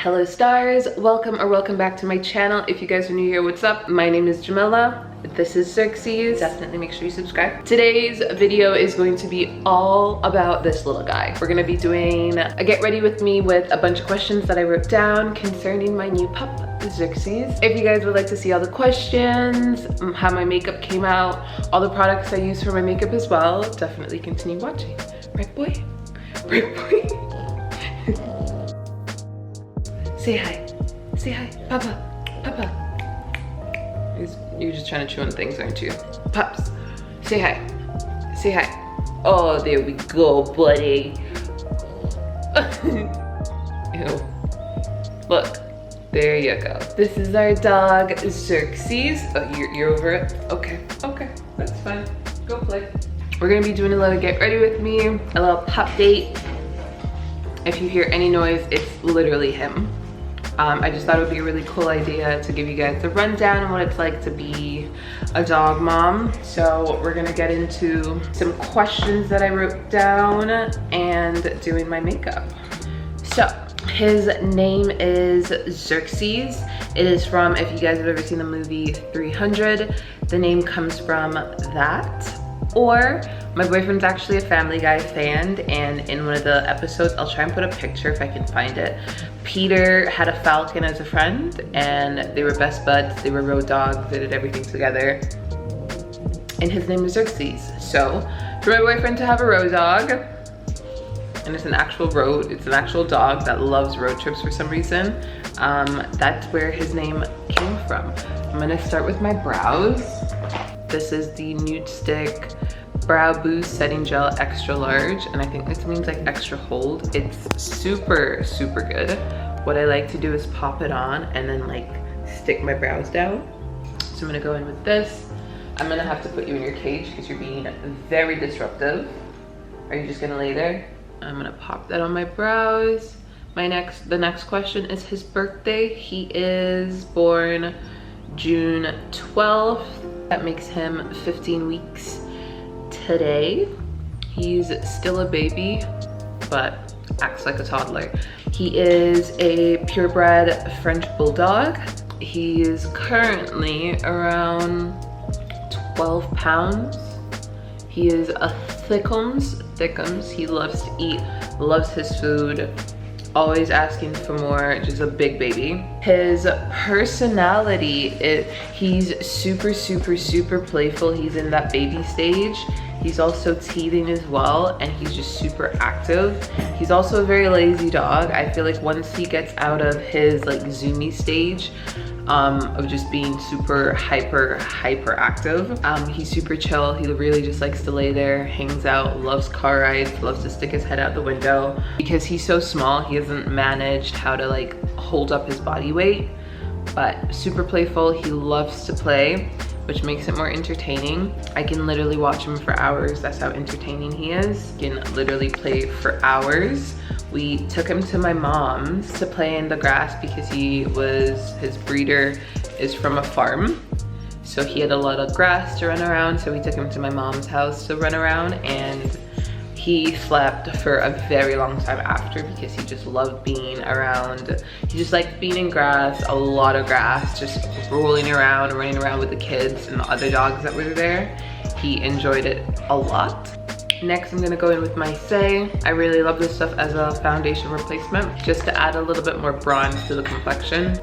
Hello stars, welcome back to my channel. If you guys are new here, what's up? My name is JammieMila. This is Xerxes. Definitely make sure you subscribe. Today's video is going to be all about this little guy. We're gonna be doing a get ready with me with a bunch of questions that I wrote down concerning my new pup, Xerxes. If you guys would like to see all the questions, how my makeup came out, all the products I use for my makeup as well, definitely continue watching. Right boy? Right boy? Say hi. Say hi. Papa. Papa. You're just trying to chew on things, aren't you? Pups. Say hi. Say hi. Oh, there we go, buddy. Ew. Look. There you go. This is our dog, Xerxes. Oh, you're over it? Okay. Okay. That's fine. Go play. We're gonna be doing a little get ready with me, a little pup date. If you hear any noise, it's literally him. I just thought it would be a really cool idea to give you guys a rundown on what it's like to be a dog mom. So we're gonna get into some questions that I wrote down and doing my makeup. So his name is Xerxes. It is from, if you guys have ever seen the movie 300, the name comes from that. Or my boyfriend's actually a Family Guy fan, and in one of the episodes, I'll try and put a picture if I can find it. Peter had a falcon as a friend, and they were best buds. They were road dogs. They did everything together. And his name is Xerxes. So for my boyfriend to have a road dog, and it's an actual dog that loves road trips for some reason, that's where his name came from. I'm gonna start with my brows. This is the Nude Stick Brow Boost Setting Gel Extra Large, and I think this means like extra hold. It's super, super good. What I like to do is pop it on and then like stick my brows down. So I'm gonna go in with this. I'm gonna have to put you in your cage because you're being very disruptive. Are you just gonna lay there? I'm gonna pop that on my brows. The next question is his birthday. He is born June 12th. That makes him 15 weeks today. He's still a baby, but acts like a toddler. He is a purebred French Bulldog. He is currently around 12 pounds. He is a thickums. He loves to eat, loves his food, always asking for more, just a big baby. His personality, he's super, super, super playful. He's in that baby stage. He's also teething as well, and he's just super active. He's also a very lazy dog. I feel like once he gets out of his like zoomy stage of just being super hyper active, he's super chill. He really just likes to lay there, hangs out, loves car rides, loves to stick his head out the window. Because he's so small, he hasn't managed how to like hold up his body weight, but super playful. He loves to play, which makes it more entertaining. I can literally watch him for hours. That's how entertaining he is. He can literally play for hours. We took him to my mom's to play in the grass because his breeder is from a farm. So he had a lot of grass to run around. So we took him to my mom's house to run around, and he slept for a very long time after because he just loved being around. He just liked being in grass, a lot of grass, just rolling around, running around with the kids and the other dogs that were there. He enjoyed it a lot. Next, I'm gonna go in with my Say. I really love this stuff as a foundation replacement, just to add a little bit more bronze to the complexion.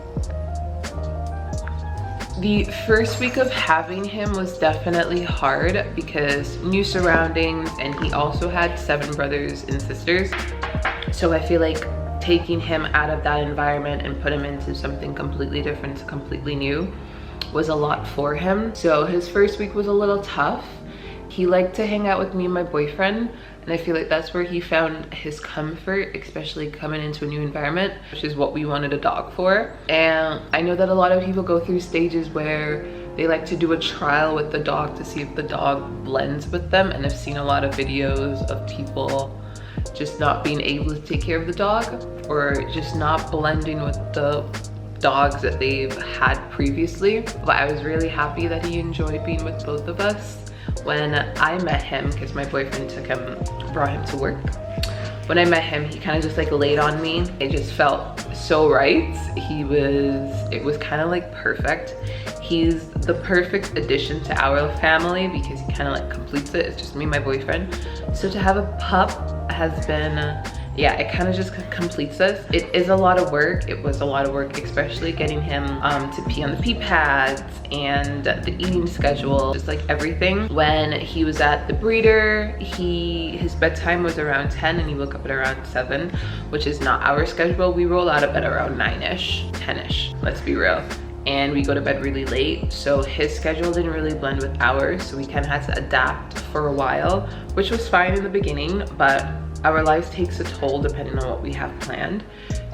The first week of having him was definitely hard because new surroundings, and he also had 7 brothers and sisters. So I feel like taking him out of that environment and put him into something completely different, completely new, was a lot for him. So his first week was a little tough. He liked to hang out with me and my boyfriend, and I feel like that's where he found his comfort, especially coming into a new environment, which is what we wanted a dog for. And I know that a lot of people go through stages where they like to do a trial with the dog to see if the dog blends with them, and I've seen a lot of videos of people just not being able to take care of the dog, or just not blending with the dogs that they've had previously. But I was really happy that he enjoyed being with both of us when I met him, because my boyfriend brought him to work. when I met him, he kind of just like laid on me. It just felt so right. It was kind of like perfect. He's the perfect addition to our family because he kind of like completes it. It's just me and my boyfriend. So to have a pup has been, yeah, it kind of just completes us. It is a lot of work. It was a lot of work, especially getting him to pee on the pee pads and the eating schedule, just like everything. When he was at the breeder, his bedtime was around 10 and he woke up at around 7, which is not our schedule. We roll out of bed around 9-ish, 10-ish, let's be real. And we go to bed really late, so his schedule didn't really blend with ours, so we kind of had to adapt for a while, which was fine in the beginning, but our lives takes a toll depending on what we have planned.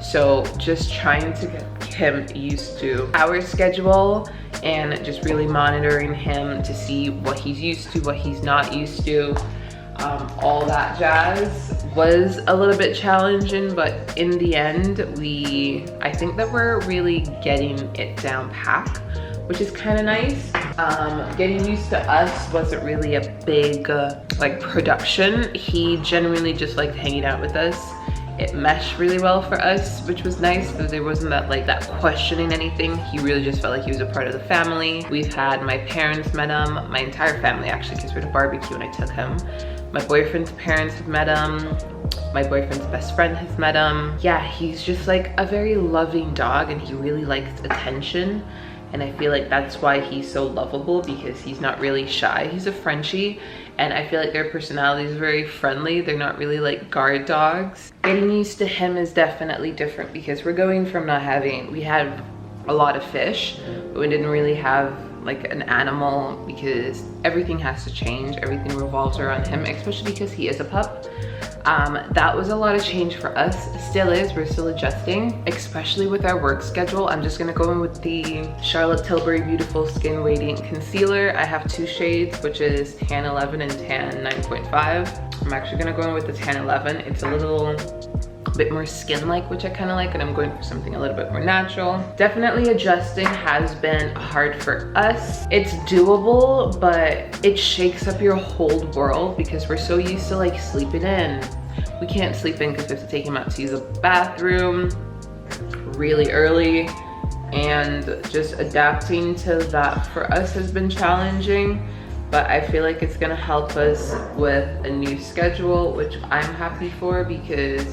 So just trying to get him used to our schedule and just really monitoring him to see what he's used to, what he's not used to, all that jazz was a little bit challenging, but in the end, I think that we're really getting it down pat, which is kind of nice. Getting used to us wasn't really a big like production. He genuinely just liked hanging out with us. It meshed really well for us, which was nice. So there wasn't that questioning anything. He really just felt like he was a part of the family. We've had my parents met him, my entire family actually, because we had a barbecue and I took him. My boyfriend's parents have met him. My boyfriend's best friend has met him. Yeah, he's just like a very loving dog and he really likes attention. And I feel like that's why he's so lovable, because he's not really shy. He's a Frenchie, and I feel like their personality is very friendly. They're not really like guard dogs. Getting used to him is definitely different because we're going from we had a lot of fish, but we didn't really have like an animal because everything has to change. Everything revolves around him, especially because he is a pup. That was a lot of change for us. Still is, we're still adjusting, especially with our work schedule. I'm just gonna go in with the Charlotte Tilbury Beautiful Skin Radiant Concealer. I have 2 shades, which is Tan 11 and Tan 9.5. I'm actually gonna go in with the Tan 11. It's a little bit more skin-like, which I kind of like, and I'm going for something a little bit more natural. Definitely adjusting has been hard for us. It's doable, but it shakes up your whole world because we're so used to like sleeping in. We can't sleep in because we have to take him out to use a bathroom really early, and just adapting to that for us has been challenging. But I feel like it's gonna help us with a new schedule, which I'm happy for, because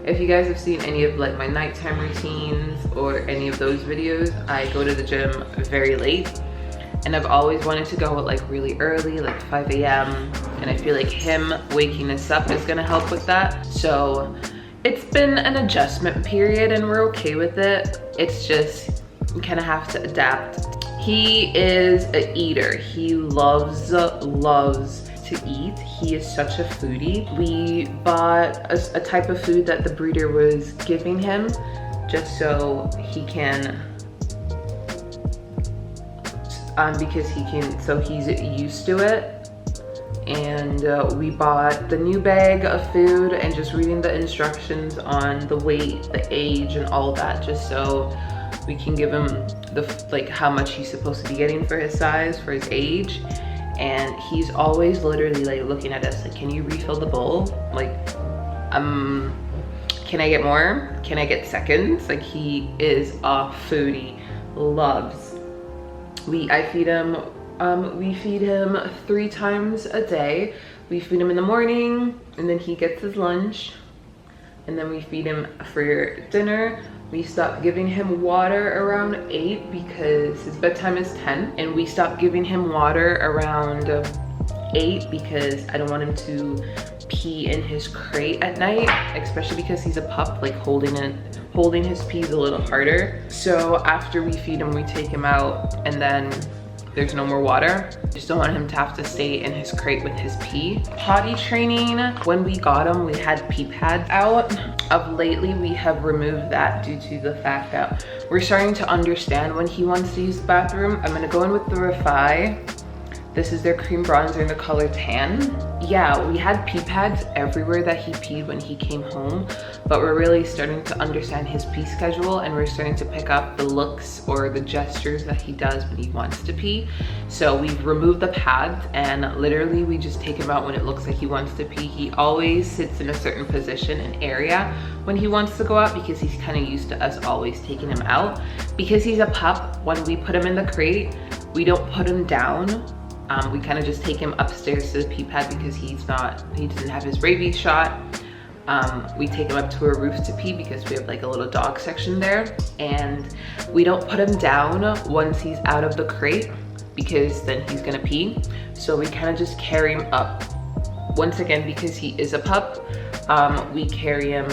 if you guys have seen any of like my nighttime routines or any of those videos, I go to the gym very late, and I've always wanted to go like really early, like 5 a.m. and I feel like him waking us up is gonna help with that. So it's been an adjustment period and we're okay with it. It's just, we kind of have to adapt. He is an eater. He loves to eat. He is such a foodie. We bought a type of food that the breeder was giving him just so he can, so he's used to it. And we bought the new bag of food and just reading the instructions on the weight, the age, and all that, just so we can give him like how much he's supposed to be getting for his size, for his age. And he's always literally like looking at us like, can you refill the bowl? Like, can I get more? Can I get seconds? Like, he is a foodie, loves. We feed him 3 times a day. We feed him in the morning, and then he gets his lunch, and then we feed him for dinner. We stopped giving him water around 8 because his bedtime is 10, and we stopped giving him water around 8 because I don't want him to pee in his crate at night, especially because he's a pup. Like, holding his pee is a little harder. So after we feed him, we take him out, and then there's no more water. Just don't want him to have to stay in his crate with his pee. Potty training, when we got him, we had pee pads out. Of lately, we have removed that due to the fact that we're starting to understand when he wants to use the bathroom. I'm gonna go in with the Refi This is their cream bronzer in the color tan. Yeah, we had pee pads everywhere that he peed when he came home, but we're really starting to understand his pee schedule, and we're starting to pick up the looks or the gestures that he does when he wants to pee. So we've removed the pads, and literally we just take him out when it looks like he wants to pee. He always sits in a certain position and area when he wants to go out, because he's kind of used to us always taking him out. Because he's a pup, when we put him in the crate, we don't put him down. We kind of just take him upstairs to the pee pad because he doesn't have his rabies shot. We take him up to a roof to pee because we have like a little dog section there, and we don't put him down once he's out of the crate because then he's gonna pee. So we kind of just carry him up. Once again, because he is a pup, we carry him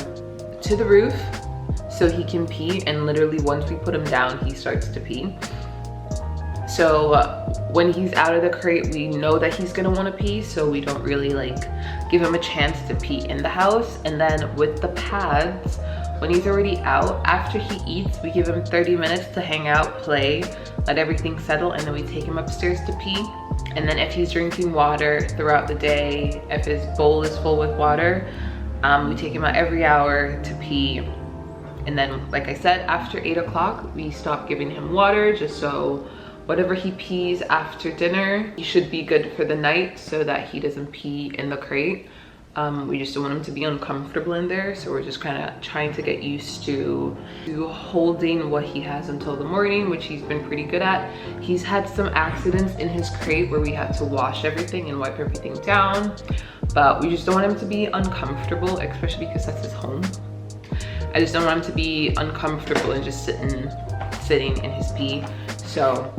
to the roof so he can pee, and literally once we put him down, he starts to pee. So when he's out of the crate, we know that he's gonna wanna pee, so we don't really like give him a chance to pee in the house. And then with the pads, when he's already out, after he eats, we give him 30 minutes to hang out, play, let everything settle, and then we take him upstairs to pee. And then if he's drinking water throughout the day, if his bowl is full with water, we take him out every hour to pee. And then, like I said, after 8 o'clock, we stop giving him water, just so whatever he pees after dinner, he should be good for the night so that he doesn't pee in the crate. We just don't want him to be uncomfortable in there, so we're just kind of trying to get used to holding what he has until the morning, which he's been pretty good at. He's had some accidents in his crate where we had to wash everything and wipe everything down, but we just don't want him to be uncomfortable, especially because that's his home. I just don't want him to be uncomfortable and just sitting in his pee. So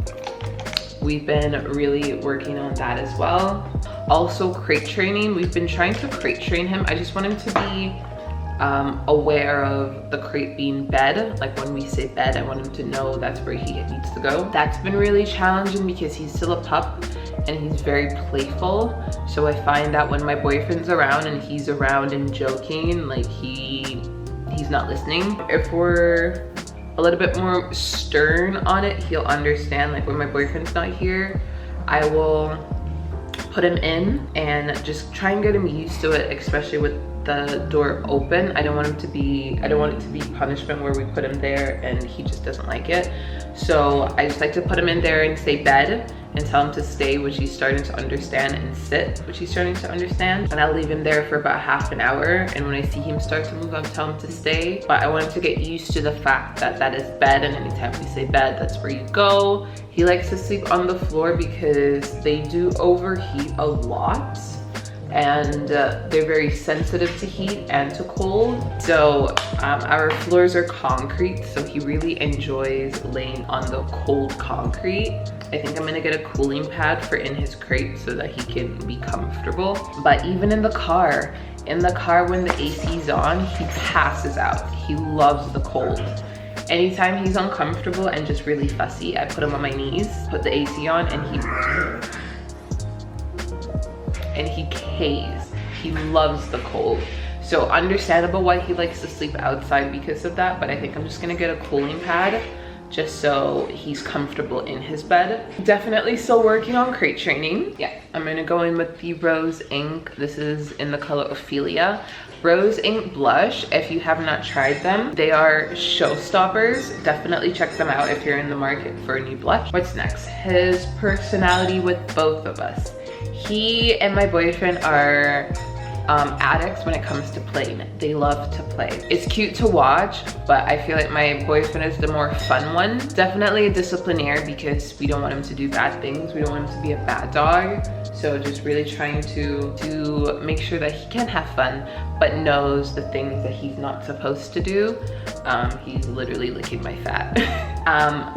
we've been really working on that as well. Also, crate training. We've been trying to crate train him. I just want him to be aware of the crate being bed. Like when we say bed, I want him to know that's where he needs to go. That's been really challenging because he's still a pup and he's very playful. So I find that when my boyfriend's around and he's around and joking, like he's not listening. If we're a little bit more stern on it, he'll understand. Like when my boyfriend's not here, I will put him in and just try and get him used to it, especially with the door open. I don't want it to be punishment where we put him there and he just doesn't like it. So I just like to put him in there and say bed and tell him to stay, which he's starting to understand, and sit, which he's starting to understand. And I'll leave him there for about half an hour, and when I see him start to move, I'll tell him to stay. But I want him to get used to the fact that that is bed, and anytime we say bed, that's where you go. He likes to sleep on the floor because they do overheat a lot, and they're very sensitive to heat and to cold. So our floors are concrete, so he really enjoys laying on the cold concrete. I think I'm gonna get a cooling pad for in his crate so that he can be comfortable. But even in the car when the AC's on, he passes out. He loves the cold. Anytime he's uncomfortable and just really fussy, I put him on my knees, put the AC on, and he caves. He loves the cold. So understandable why he likes to sleep outside because of that, but I think I'm just gonna get a cooling pad just so he's comfortable in his bed. Definitely still working on crate training. Yeah, I'm gonna go in with the Rose Ink. This is in the color Ophelia. Rose Ink blush, if you have not tried them, they are showstoppers. Definitely check them out if you're in the market for a new blush. What's next? His personality with both of us. He and my boyfriend are addicts when it comes to playing. They love to play. It's cute to watch, but I feel like my boyfriend is the more fun one. Definitely a disciplinaire because we don't want him to do bad things. We don't want him to be a bad dog. So just really trying to make sure that he can have fun, but knows the things that he's not supposed to do. He's literally licking my fat.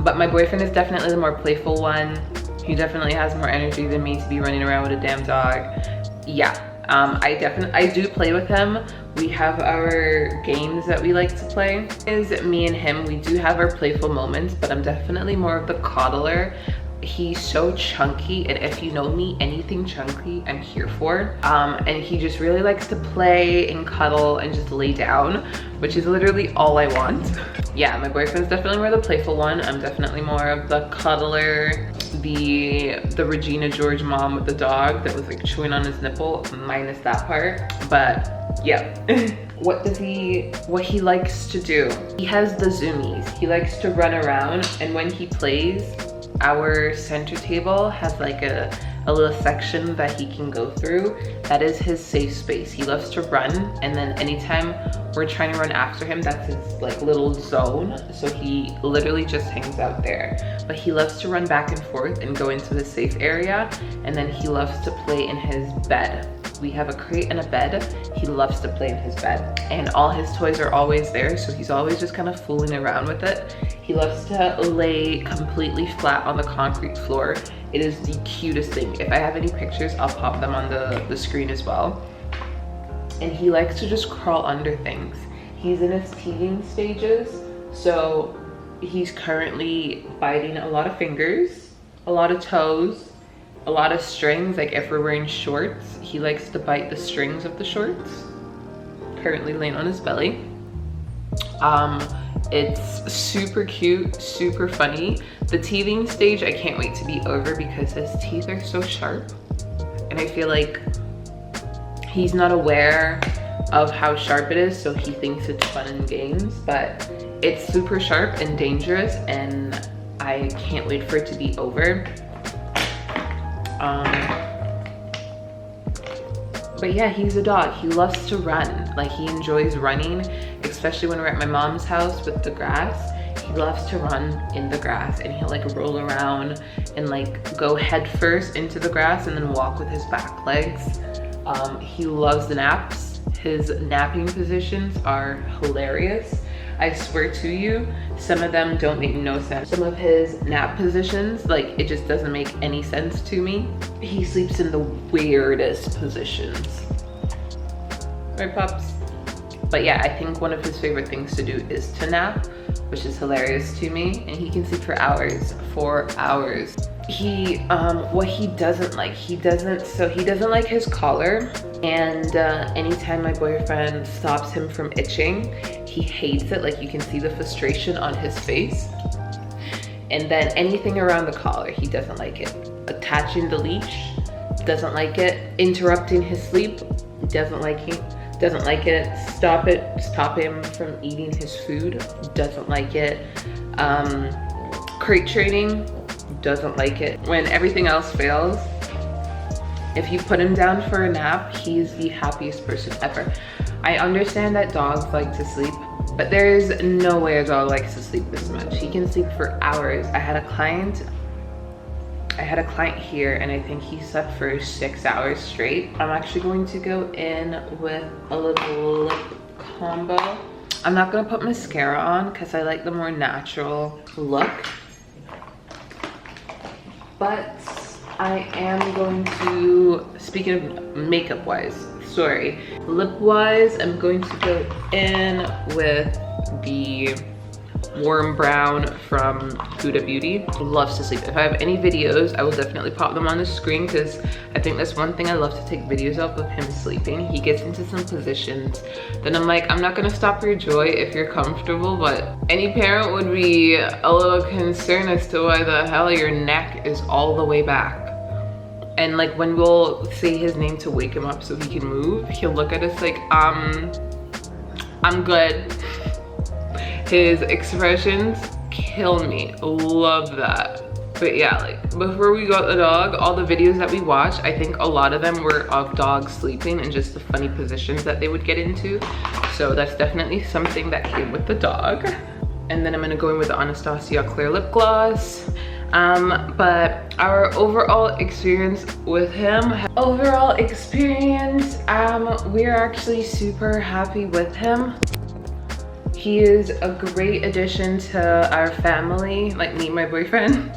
But my boyfriend is definitely the more playful one. He definitely has more energy than me to be running around with a damn dog. Yeah. I do play with him. We have our games that we like to play. Is me and him, we do have our playful moments, but I'm definitely more of the coddler. He's so chunky, and if you know me, anything chunky I'm here for. And he just really likes to play and cuddle and just lay down, which is literally all I want. Yeah, my boyfriend's definitely more the playful one. I'm definitely more of the cuddler, the Regina George mom with the dog that was like chewing on his nipple, minus that part. But yeah. What he likes to do, he has the zoomies. He likes to run around, and when he plays, our center table has like a little section that he can go through. That is his safe space. He loves to run, and then anytime we're trying to run after him, that's his like little zone. So he literally just hangs out there. But he loves to run back and forth and go into the safe area, and then he loves to play in his bed. We have a crate and a bed. He loves to play in his bed, and all his toys are always there, so he's always just kind of fooling around with it. He loves to lay completely flat on the concrete floor. It is the cutest thing. If I have any pictures, I'll pop them on the screen as well. And he likes to just crawl under things. He's in his teething stages, so he's currently biting a lot of fingers, a lot of toes, a lot of strings. Like if we're wearing shorts, he likes to bite the strings of the shorts. Currently laying on his belly. It's super cute, super funny. The teething stage, I can't wait to be over because his teeth are so sharp. And I feel like he's not aware of how sharp it is, so he thinks it's fun and games, but it's super sharp and dangerous, and I can't wait for it to be over. But yeah, he's a dog. He loves to run. Like, he enjoys running, especially when we're at my mom's house with the grass. He loves to run in the grass, and he'll like roll around and like go head first into the grass and then walk with his back legs. He loves the naps. His napping positions are hilarious. I swear to you, some of them don't make no sense. Some of his nap positions, like, it just doesn't make any sense to me. He sleeps in the weirdest positions. Right, pups? But yeah, I think one of his favorite things to do is to nap, which is hilarious to me. And he can sleep for hours, What he doesn't like, he doesn't like his collar. And anytime my boyfriend stops him from itching, he hates it. Like, you can see the frustration on his face. And then anything around the collar, he doesn't like it. Attaching the leash, doesn't like it. Interrupting his sleep, doesn't like it. Stop him from eating his food, doesn't like it. Crate training, doesn't like it. When everything else fails, if you put him down for a nap, he's the happiest person ever. I understand that dogs like to sleep, but there is no way a dog likes to sleep this much. He can sleep for hours. I had a client here, and I think he slept for 6 hours straight. I'm actually going to go in with a little lip combo. I'm not gonna put mascara on because I like the more natural look. But I am going to, speaking of makeup wise, lip wise, I'm going to go in with the warm brown from Huda Beauty. Loves to sleep. If I have any videos, I will definitely pop them on the screen because I think that's one thing I love to take videos of him sleeping. He gets into some positions then I'm like, I'm not gonna stop your joy if you're comfortable, but any parent would be a little concerned as to why the hell your neck is all the way back. And like when we'll say his name to wake him up so he can move, he'll look at us like, I'm good. His expressions kill me. Love that. But yeah, like before we got the dog, all the videos that we watched, I think a lot of them were of dogs sleeping and just the funny positions that they would get into. So that's definitely something that came with the dog. And then I'm gonna go in with the Anastasia Clear Lip Gloss. But our overall experience with him, we're actually super happy with him. He is a great addition to our family, like me and my boyfriend.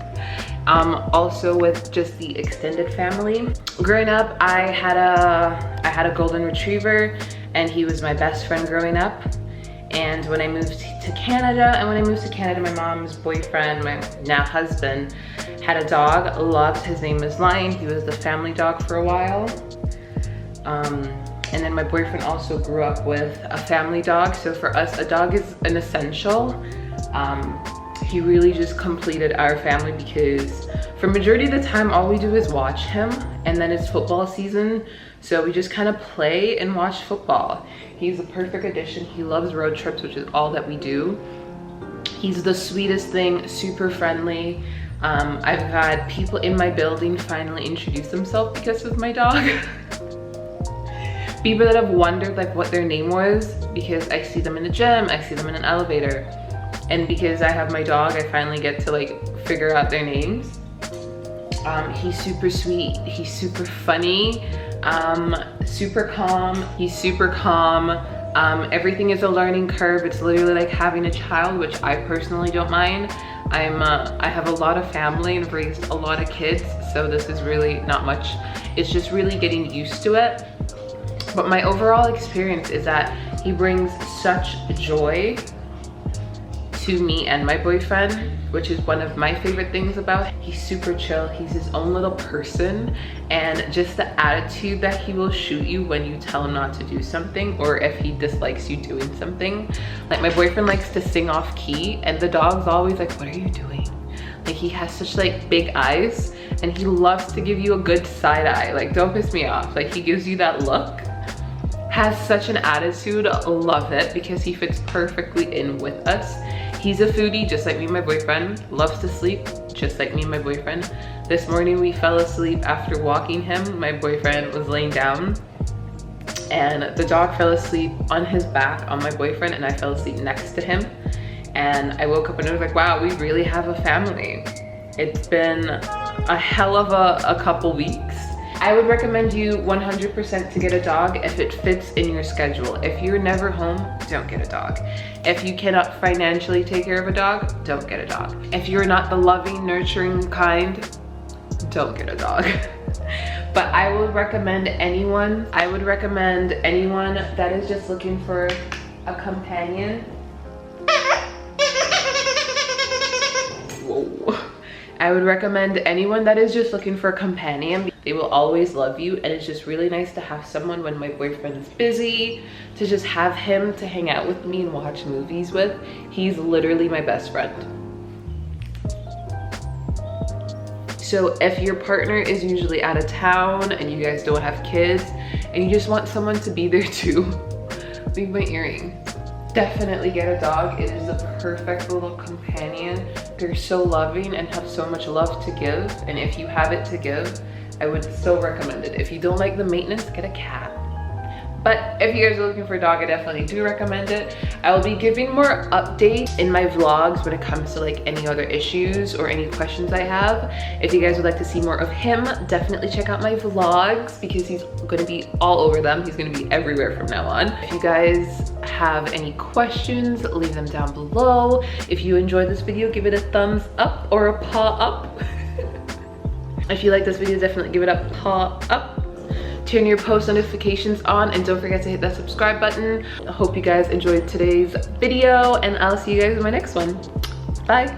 Also with just the extended family. Growing up, I had a golden retriever, and he was my best friend growing up. And when I moved to Canada, my mom's boyfriend, my now husband, had a dog, loved, his name was Lion. He was the family dog for a while. And then my boyfriend also grew up with a family dog. So for us, a dog is an essential. He really just completed our family because for majority of the time, all we do is watch him, and then it's football season. So we just kind of play and watch football. He's a perfect addition. He loves road trips, which is all that we do. He's the sweetest thing, super friendly. I've had people in my building finally introduce themselves because of my dog. People that have wondered like what their name was, because I see them in the gym, I see them in an elevator. And because I have my dog, I finally get to like figure out their names. He's super sweet, he's super funny, super calm. He's super calm. Everything is a learning curve. It's literally like having a child, which I personally don't mind. I have a lot of family and raised a lot of kids, so this is really not much. It's just really getting used to it. But my overall experience is that he brings such joy to me and my boyfriend, which is one of my favorite things about him. He's super chill, he's his own little person, and just the attitude that he will shoot you when you tell him not to do something, or if he dislikes you doing something. Like my boyfriend likes to sing off key, and the dog's always like, what are you doing? Like he has such like big eyes, and he loves to give you a good side eye. Like, don't piss me off. Like, he gives you that look. Has such an attitude, love it, because he fits perfectly in with us. He's a foodie, just like me and my boyfriend. Loves to sleep, just like me and my boyfriend. This morning we fell asleep after walking him. My boyfriend was laying down, and the dog fell asleep on his back on my boyfriend, and I fell asleep next to him. And I woke up and I was like, wow, we really have a family. It's been a hell of a couple weeks. I would recommend you 100% to get a dog if it fits in your schedule. If you're never home, don't get a dog. If you cannot financially take care of a dog, don't get a dog. If you're not the loving, nurturing kind, don't get a dog. But I would recommend anyone that is just looking for a companion. Whoa. I would recommend anyone that is just looking for a companion. They will always love you, and it's just really nice to have someone when my boyfriend is busy, to just have him to hang out with me and watch movies with. He's literally my best friend. So if your partner is usually out of town and you guys don't have kids and you just want someone to be there too, leave my earring. Definitely get a dog. It is the perfect little companion. They're so loving and have so much love to give. And if you have it to give, I would still recommend it. If you don't like the maintenance, get a cat. But if you guys are looking for a dog, I definitely do recommend it. I will be giving more updates in my vlogs when it comes to like any other issues or any questions I have. If you guys would like to see more of him, definitely check out my vlogs, because he's gonna be all over them. He's gonna be everywhere from now on. If you guys have any questions, leave them down below. If you enjoyed this video, give it a thumbs up or a paw up. If you like this video, definitely give it a paw up. Turn your post notifications on, and don't forget to hit that subscribe button. I hope you guys enjoyed today's video, and I'll see you guys in my next one. Bye.